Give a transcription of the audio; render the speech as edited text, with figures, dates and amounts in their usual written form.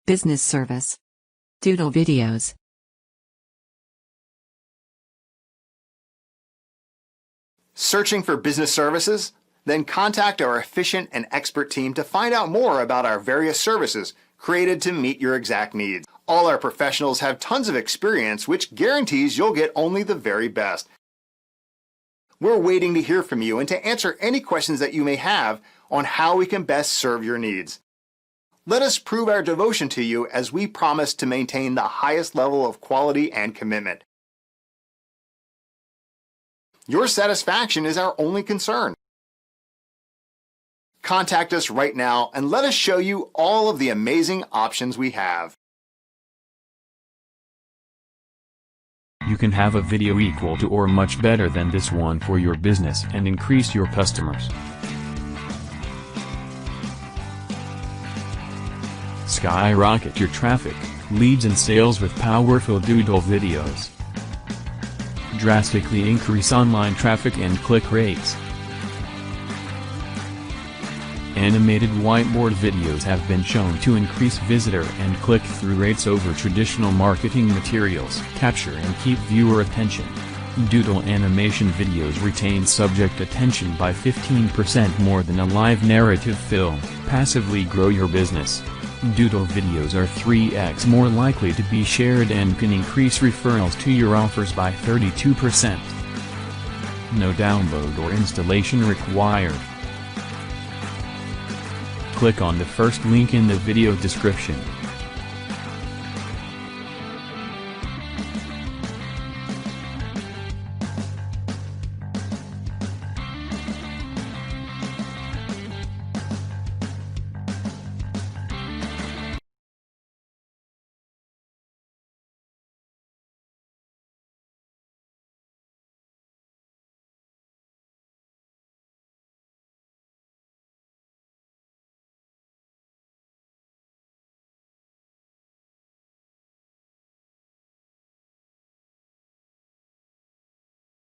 Business service. Doodle videos. Searching for business services? Then contact our efficient and expert team to find out more about our various services created to meet your exact needs. All our professionals have tons of experience, which guarantees you'll get only the very best. We're waiting to hear from you and to answer any questions that you may have on how we can best serve your needs. Let us prove our devotion to you as we promise to maintain the highest level of quality and commitment. Your satisfaction is our only concern. Contact us right now and let us show you all of the amazing options we have. You can have a video equal to or much better than this one for your business and increase your customers. Skyrocket your traffic, leads and sales with powerful Doodle videos. Drastically increase online traffic and click rates. Animated whiteboard videos have been shown to increase visitor and click-through rates over traditional marketing materials. Capture and keep viewer attention. Doodle animation videos retain subject attention by 15% more than a live narrative film. Passively grow your business. Doodle videos are 3x more likely to be shared and can increase referrals to your offers by 32%. No download or installation required. Click on the first link in the video description.